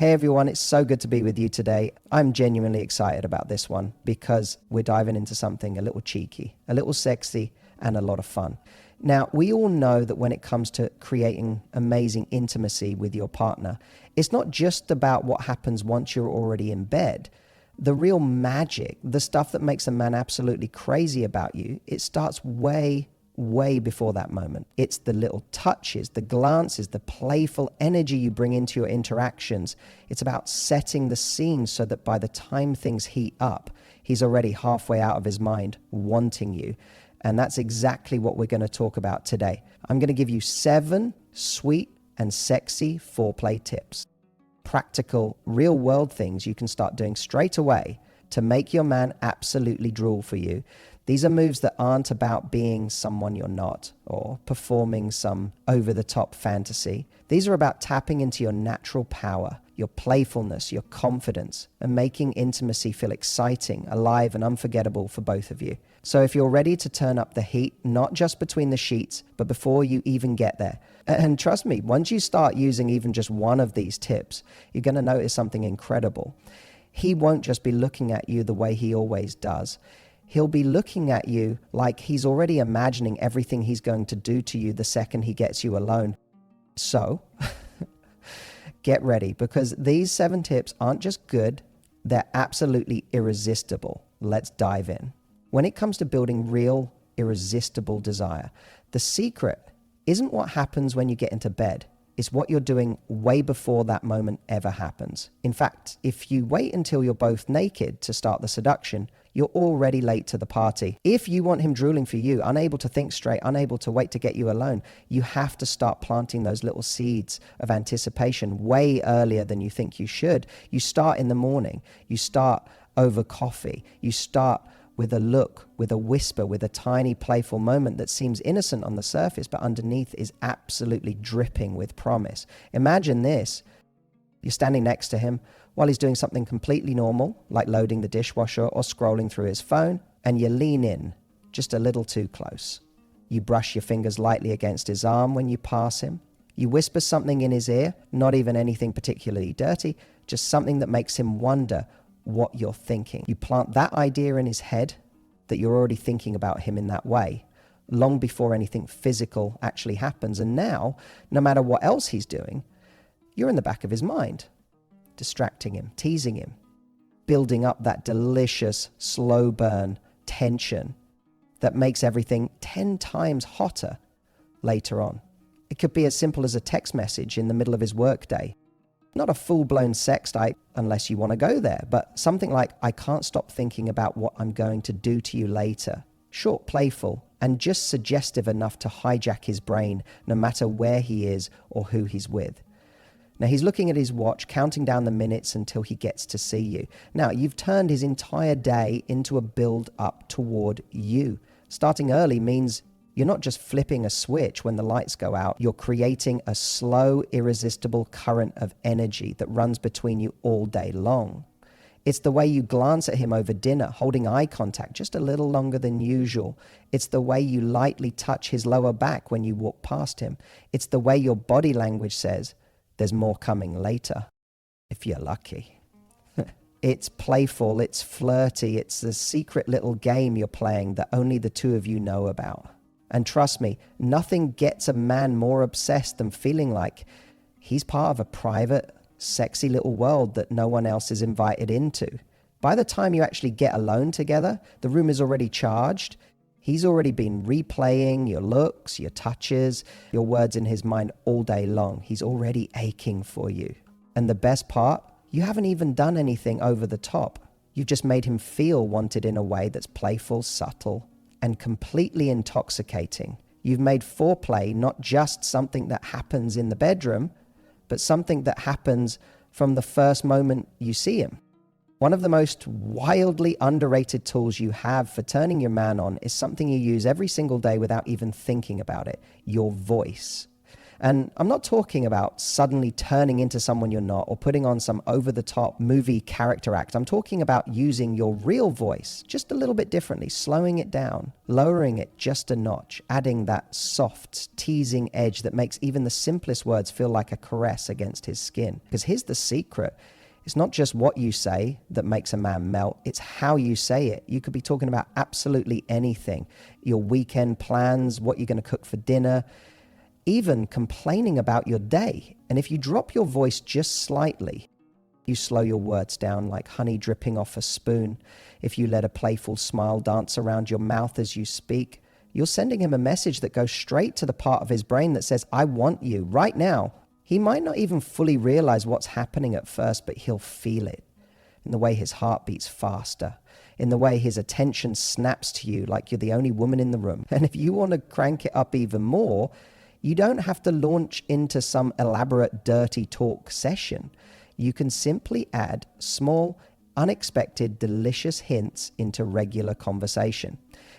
Hey everyone, it's so good to be with you today. I'm genuinely excited about this one because we're diving into something a little cheeky, a little sexy, and a lot of fun. Now, we all know that when it comes to creating amazing intimacy with your partner, it's not just about what happens once you're already in bed. The real magic, the stuff that makes a man absolutely crazy about you, it starts way before that moment. It's the little touches, the glances, the playful energy you bring into your interactions. It's about setting the scene so that by the time things heat up, he's already halfway out of his mind wanting you. And that's exactly what we're going to talk about today. I'm going to give you 7 sweet and sexy foreplay tips. Practical, real-world things you can start doing straight away to make your man absolutely drool for you. These are moves that aren't about being someone you're not or performing some over-the-top fantasy. These are about tapping into your natural power, your playfulness, your confidence, and making intimacy feel exciting, alive, and unforgettable for both of you. So if you're ready to turn up the heat, not just between the sheets, but before you even get there. And trust me, once you start using even just one of these tips, you're going to notice something incredible. He won't just be looking at you the way he always does. He'll be looking at you like he's already imagining everything he's going to do to you the second he gets you alone. So, get ready, because these 7 tips aren't just good, they're absolutely irresistible. Let's dive in. When it comes to building real, irresistible desire, the secret isn't what happens when you get into bed. It's what you're doing way before that moment ever happens. In fact, if you wait until you're both naked to start the seduction, you're already late to the party. If you want him drooling for you, unable to think straight, unable to wait to get you alone, you have to start planting those little seeds of anticipation way earlier than you think you should. You start in the morning. You start over coffee. You start with a look, with a whisper, with a tiny playful moment that seems innocent on the surface, but underneath is absolutely dripping with promise. Imagine this. You're standing next to him while he's doing something completely normal, like loading the dishwasher or scrolling through his phone, and you lean in, just a little too close. You brush your fingers lightly against his arm when you pass him. You whisper something in his ear, not even anything particularly dirty, just something that makes him wonder what you're thinking. You plant that idea in his head that you're already thinking about him in that way, long before anything physical actually happens. And now, no matter what else he's doing, you're in the back of his mind, distracting him, teasing him, building up that delicious, slow burn tension that makes everything 10 times hotter later on. It could be as simple as a text message in the middle of his workday. Not a full-blown sextite unless you want to go there, but something like, I can't stop thinking about what I'm going to do to you later. Short, playful, and just suggestive enough to hijack his brain no matter where he is or who he's with. Now he's looking at his watch, counting down the minutes until he gets to see you. Now you've turned his entire day into a build-up toward you. Starting early means you're not just flipping a switch when the lights go out. You're creating a slow, irresistible current of energy that runs between you all day long. It's the way you glance at him over dinner, holding eye contact just a little longer than usual. It's the way you lightly touch his lower back when you walk past him. It's the way your body language says, there's more coming later, if you're lucky. It's playful, it's flirty, it's the secret little game you're playing that only the two of you know about. And trust me, nothing gets a man more obsessed than feeling like he's part of a private, sexy little world that no one else is invited into. By the time you actually get alone together, the room is already charged. He's already been replaying your looks, your touches, your words in his mind all day long. He's already aching for you. And the best part, you haven't even done anything over the top. You've just made him feel wanted in a way that's playful, subtle, and completely intoxicating. You've made foreplay not just something that happens in the bedroom, but something that happens from the first moment you see him. One of the most wildly underrated tools you have for turning your man on is something you use every single day without even thinking about it, your voice. And I'm not talking about suddenly turning into someone you're not or putting on some over-the-top movie character act. I'm talking about using your real voice just a little bit differently, slowing it down, lowering it just a notch, adding that soft, teasing edge that makes even the simplest words feel like a caress against his skin. Because here's the secret. It's not just what you say that makes a man melt, it's how you say it. You could be talking about absolutely anything. Your weekend plans, what you're going to cook for dinner, even complaining about your day. And if you drop your voice just slightly, you slow your words down like honey dripping off a spoon. If you let a playful smile dance around your mouth as you speak, you're sending him a message that goes straight to the part of his brain that says, I want you right now. He might not even fully realize what's happening at first, but he'll feel it in the way his heart beats faster, in the way his attention snaps to you like you're the only woman in the room. And if you want to crank it up even more, you don't have to launch into some elaborate dirty talk session. You can simply add small, unexpected, delicious hints into regular conversation.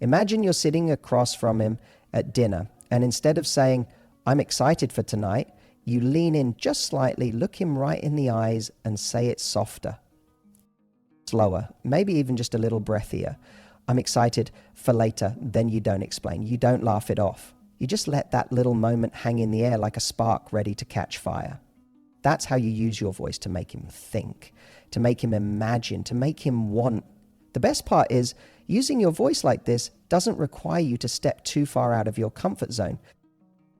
Imagine you're sitting across from him at dinner, and instead of saying, I'm excited for tonight, you lean in just slightly, look him right in the eyes, and say it softer, slower, maybe even just a little breathier. I'm excited for later. Then you don't explain. You don't laugh it off. You just let that little moment hang in the air like a spark ready to catch fire. That's how you use your voice to make him think, to make him imagine, to make him want. The best part is, using your voice like this doesn't require you to step too far out of your comfort zone.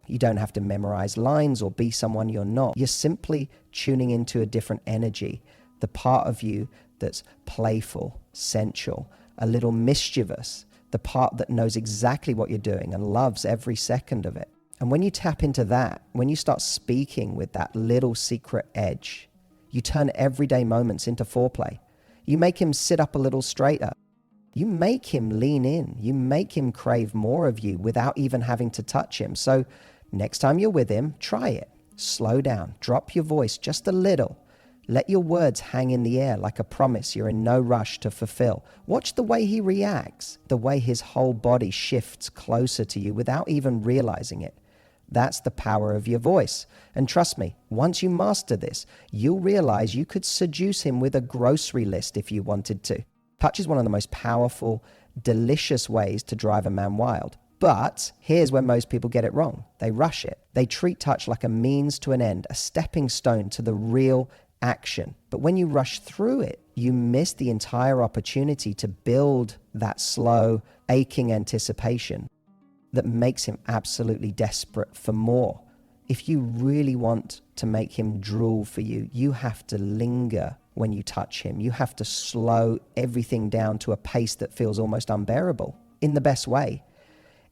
You don't have to memorize lines or be someone you're not. You're simply tuning into a different energy, the part of you that's playful, sensual, a little mischievous, the part that knows exactly what you're doing and loves every second of it. And when you tap into that, when you start speaking with that little secret edge, you turn everyday moments into foreplay. You make him sit up a little straighter. You make him lean in. You make him crave more of you without even having to touch him. So next time you're with him, try it. Slow down. Drop your voice just a little. Let your words hang in the air like a promise you're in no rush to fulfill. Watch the way he reacts, the way his whole body shifts closer to you without even realizing it. That's the power of your voice. And trust me, once you master this, you'll realize you could seduce him with a grocery list if you wanted to. Touch is one of the most powerful, delicious ways to drive a man wild. But here's where most people get it wrong. They rush it. They treat touch like a means to an end, a stepping stone to the real action. But when you rush through it, you miss the entire opportunity to build that slow, aching anticipation that makes him absolutely desperate for more. If you really want to make him drool for you, you have to linger when you touch him. You have to slow everything down to a pace that feels almost unbearable in the best way.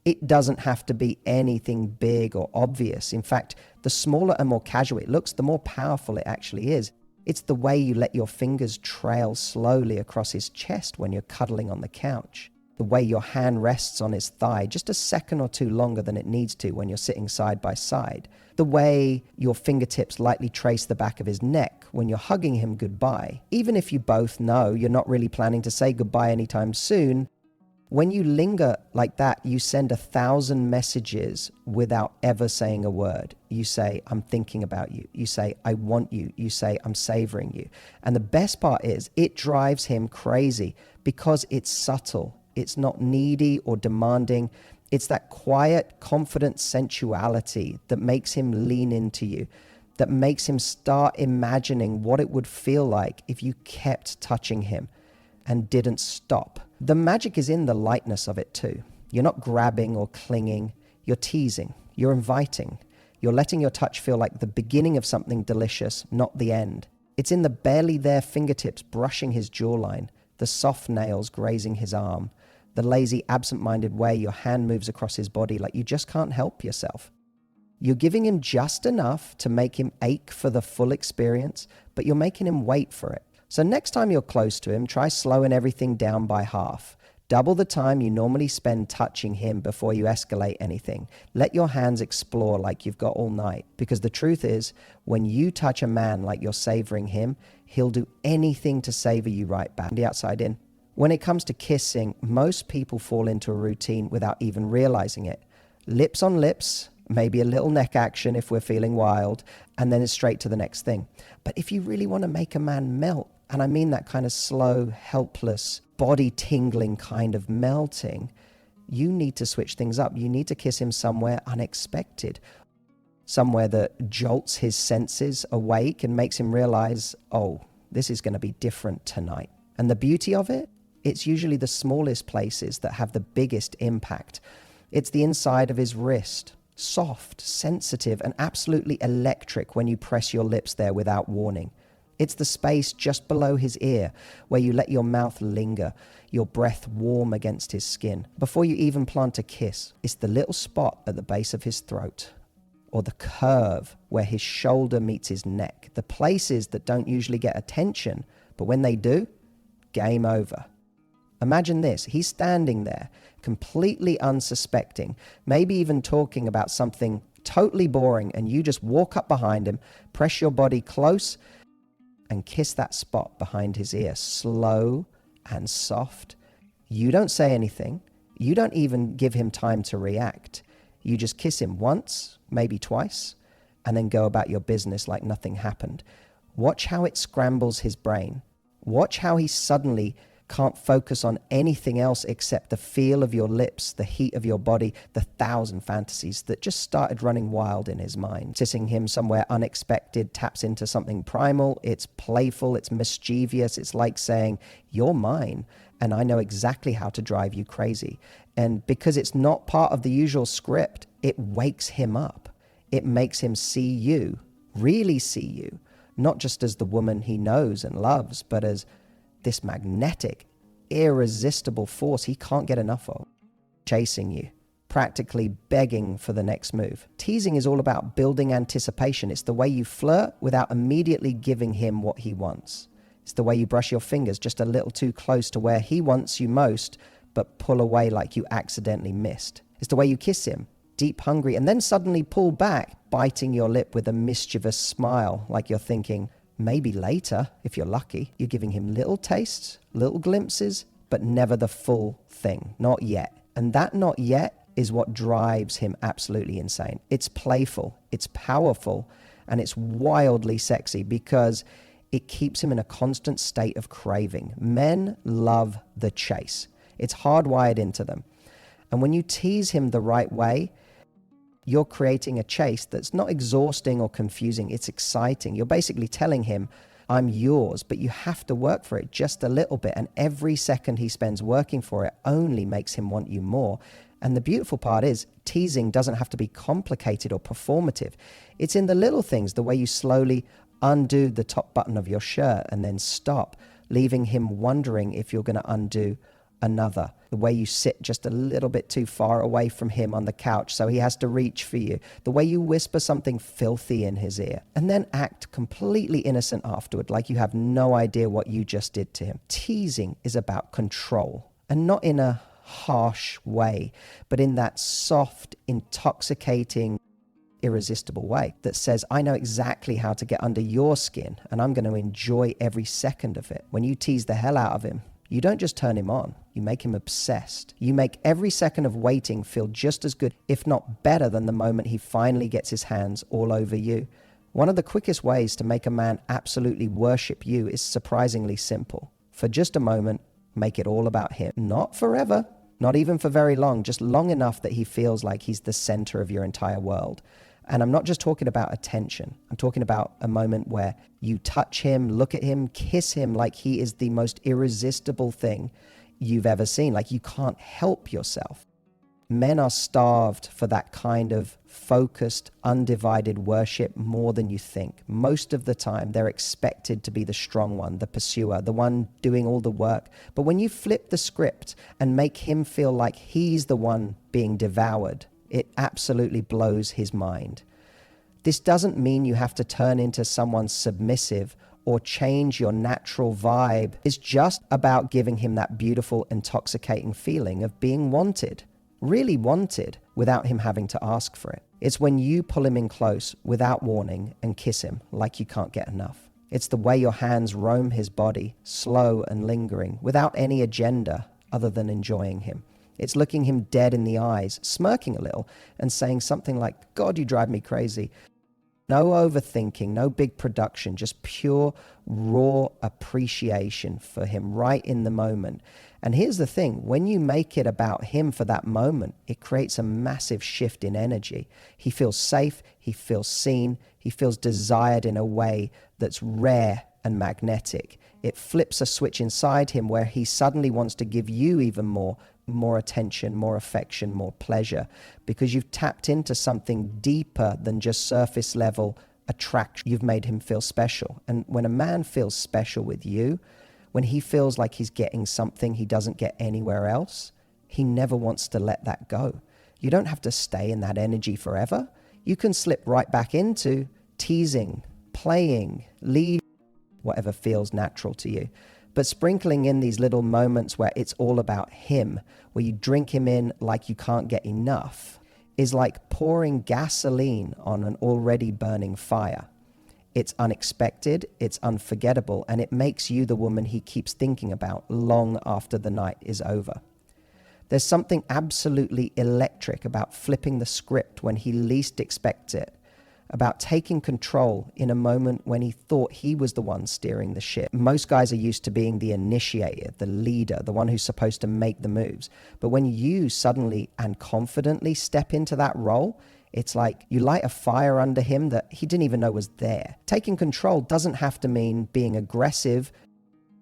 It doesn't have to be anything big or obvious. In fact, the smaller and more casual it looks, the more powerful it actually is. It's the way you let your fingers trail slowly across his chest when you're cuddling on the couch. The way your hand rests on his thigh just a second or two longer than it needs to when you're sitting side by side. The way your fingertips lightly trace the back of his neck when you're hugging him goodbye. Even if you both know you're not really planning to say goodbye anytime soon, when you linger like that, you send 1,000 messages without ever saying a word. You say, I'm thinking about you. You say, I want you. You say, I'm savoring you. And the best part is it drives him crazy because it's subtle. It's not needy or demanding. It's that quiet, confident sensuality that makes him lean into you, that makes him start imagining what it would feel like if you kept touching him and didn't stop. The magic is in the lightness of it too. You're not grabbing or clinging. You're teasing. You're inviting. You're letting your touch feel like the beginning of something delicious, not the end. It's in the barely there fingertips brushing his jawline, the soft nails grazing his arm, the lazy, absent-minded way your hand moves across his body like you just can't help yourself. You're giving him just enough to make him ache for the full experience, but you're making him wait for it. So next time you're close to him, try slowing everything down by half. Double the time you normally spend touching him before you escalate anything. Let your hands explore like you've got all night. Because the truth is, when you touch a man like you're savoring him, he'll do anything to savor you right back, the outside in. When it comes to kissing, most people fall into a routine without even realizing it. Lips on lips, maybe a little neck action if we're feeling wild, and then it's straight to the next thing. But if you really want to make a man melt, and I mean that kind of slow, helpless, body tingling kind of melting, you need to switch things up. You need to kiss him somewhere unexpected, somewhere that jolts his senses awake and makes him realize, oh, this is going to be different tonight. And the beauty of it, it's usually the smallest places that have the biggest impact. It's the inside of his wrist, soft, sensitive, and absolutely electric when you press your lips there without warning. It's the space just below his ear where you let your mouth linger, your breath warm against his skin. Before you even plant a kiss, it's the little spot at the base of his throat, or the curve where his shoulder meets his neck. The places that don't usually get attention, but when they do, game over. Imagine this, he's standing there, completely unsuspecting, maybe even talking about something totally boring, and you just walk up behind him, press your body close, and kiss that spot behind his ear, slow and soft. You don't say anything. You don't even give him time to react. You just kiss him once, maybe twice, and then go about your business like nothing happened. Watch how it scrambles his brain. Watch how he suddenly can't focus on anything else except the feel of your lips, the heat of your body, the 1,000 fantasies that just started running wild in his mind. Kissing him somewhere unexpected taps into something primal. It's playful, it's mischievous. It's like saying, you're mine, and I know exactly how to drive you crazy. And because it's not part of the usual script, it wakes him up. It makes him see you, really see you, not just as the woman he knows and loves, but as this magnetic, irresistible force he can't get enough of, chasing you, practically begging for the next move. Teasing is all about building anticipation. It's the way you flirt without immediately giving him what he wants. It's the way you brush your fingers just a little too close to where he wants you most, but pull away like you accidentally missed. It's the way you kiss him, deep, hungry, and then suddenly pull back, biting your lip with a mischievous smile, like you're thinking, maybe later, if you're lucky. You're giving him little tastes, little glimpses, but never the full thing. Not yet. And that not yet is what drives him absolutely insane. It's playful, it's powerful, and it's wildly sexy because it keeps him in a constant state of craving. Men love the chase. It's hardwired into them. And when you tease him the right way, you're creating a chase that's not exhausting or confusing. It's exciting. You're basically telling him, I'm yours, but you have to work for it just a little bit. And every second he spends working for it only makes him want you more. And the beautiful part is, teasing doesn't have to be complicated or performative. It's in the little things, the way you slowly undo the top button of your shirt and then stop, leaving him wondering if you're going to undo another. The way you sit just a little bit too far away from him on the couch so he has to reach for you. The way you whisper something filthy in his ear and then act completely innocent afterward, like you have no idea what you just did to him. Teasing is about control, and not in a harsh way, but in that soft, intoxicating, irresistible way that says, I know exactly how to get under your skin and I'm going to enjoy every second of it. When you tease the hell out of him, you don't just turn him on, you make him obsessed. You make every second of waiting feel just as good, if not better, than the moment he finally gets his hands all over you. One of the quickest ways to make a man absolutely worship you is surprisingly simple. For just a moment, make it all about him. Not forever, not even for very long, just long enough that he feels like he's the center of your entire world. And I'm not just talking about attention. I'm talking about a moment where you touch him, look at him, kiss him like he is the most irresistible thing you've ever seen. Like you can't help yourself. Men are starved for that kind of focused, undivided worship more than you think. Most of the time, they're expected to be the strong one, the pursuer, the one doing all the work. But when you flip the script and make him feel like he's the one being devoured, it absolutely blows his mind. This doesn't mean you have to turn into someone submissive or change your natural vibe. It's just about giving him that beautiful, intoxicating feeling of being wanted, really wanted, without him having to ask for it. It's when you pull him in close without warning and kiss him like you can't get enough. It's the way your hands roam his body, slow and lingering, without any agenda other than enjoying him. It's looking him dead in the eyes, smirking a little, and saying something like, God, you drive me crazy. No overthinking, no big production, just pure, raw appreciation for him right in the moment. And here's the thing, when you make it about him for that moment, it creates a massive shift in energy. He feels safe, he feels seen, he feels desired in a way that's rare and magnetic. It flips a switch inside him where he suddenly wants to give you even more attention, more affection, more pleasure, because you've tapped into something deeper than just surface level attraction. You've made him feel special. And when a man feels special with you, when he feels like he's getting something he doesn't get anywhere else, he never wants to let that go. You don't have to stay in that energy forever. You can slip right back into teasing, playing, lead, whatever feels natural to you. But sprinkling in these little moments where it's all about him, where you drink him in like you can't get enough, is like pouring gasoline on an already burning fire. It's unexpected, it's unforgettable, and it makes you the woman he keeps thinking about long after the night is over. There's something absolutely electric about flipping the script when he least expects it, about taking control in a moment when he thought he was the one steering the ship. Most guys are used to being the initiator, the leader, the one who's supposed to make the moves. But when you suddenly and confidently step into that role, it's like you light a fire under him that he didn't even know was there. Taking control doesn't have to mean being aggressive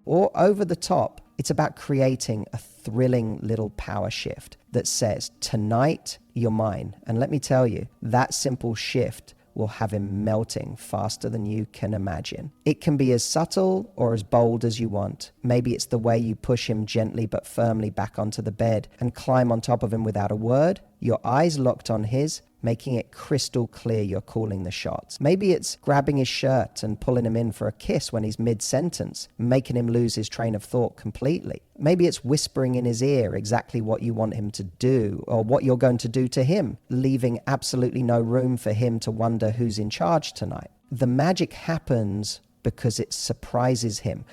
or over the top. It's about creating a thrilling little power shift that says, tonight, you're mine. And let me tell you, that simple shift will have him melting faster than you can imagine. It can be as subtle or as bold as you want. Maybe it's the way you push him gently but firmly back onto the bed and climb on top of him without a word, your eyes locked on his, making it crystal clear you're calling the shots. Maybe it's grabbing his shirt and pulling him in for a kiss when he's mid-sentence, making him lose his train of thought completely. Maybe it's whispering in his ear exactly what you want him to do or what you're going to do to him, leaving absolutely no room for him to wonder who's in charge tonight. The magic happens because it surprises him.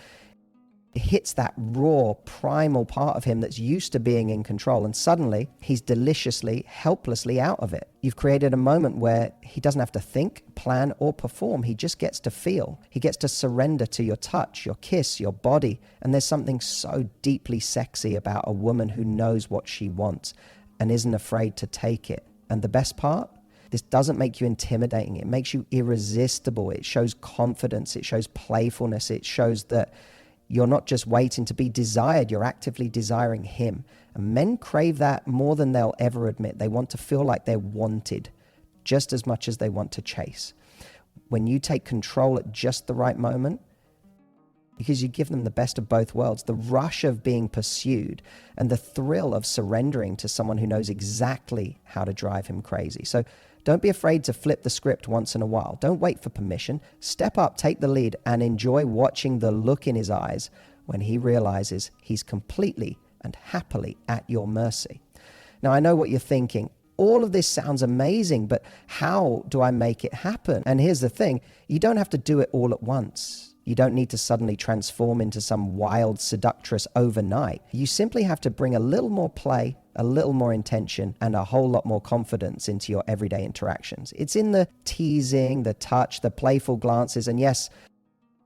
It hits that raw, primal part of him that's used to being in control, and suddenly he's deliciously, helplessly out of it. You've created a moment where he doesn't have to think, plan, or perform. He just gets to feel. He gets to surrender to your touch, your kiss, your body. And there's something so deeply sexy about a woman who knows what she wants and isn't afraid to take it. And the best part? This doesn't make you intimidating. It makes you irresistible. It shows confidence. It shows playfulness. It shows that you're not just waiting to be desired, you're actively desiring him. And men crave that more than they'll ever admit. They want to feel like they're wanted just as much as they want to chase. When you take control at just the right moment, because you give them the best of both worlds, the rush of being pursued and the thrill of surrendering to someone who knows exactly how to drive him crazy. So don't be afraid to flip the script once in a while. Don't wait for permission. Step up, take the lead, and enjoy watching the look in his eyes when he realizes he's completely and happily at your mercy. Now, I know what you're thinking. All of this sounds amazing, but how do I make it happen? And here's the thing. You don't have to do it all at once. You don't need to suddenly transform into some wild seductress overnight. You simply have to bring a little more play, a little more intention, and a whole lot more confidence into your everyday interactions. It's in the teasing, the touch, the playful glances, and yes,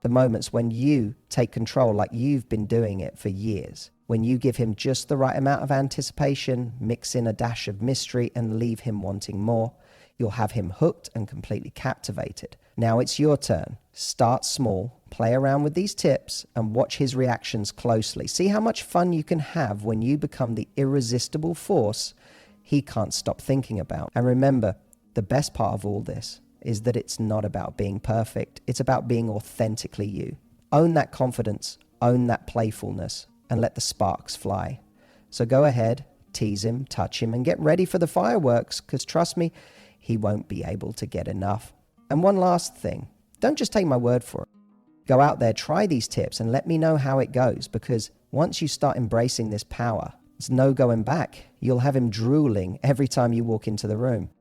the moments when you take control like you've been doing it for years. When you give him just the right amount of anticipation, mix in a dash of mystery, and leave him wanting more, you'll have him hooked and completely captivated. Now it's your turn. Start small, play around with these tips, and watch his reactions closely. See how much fun you can have when you become the irresistible force he can't stop thinking about. And remember, the best part of all this is that it's not about being perfect. It's about being authentically you. Own that confidence, own that playfulness, and let the sparks fly. So go ahead, tease him, touch him, and get ready for the fireworks, because trust me, he won't be able to get enough. And one last thing, don't just take my word for it. Go out there, try these tips, and let me know how it goes, because once you start embracing this power, there's no going back. You'll have him drooling every time you walk into the room.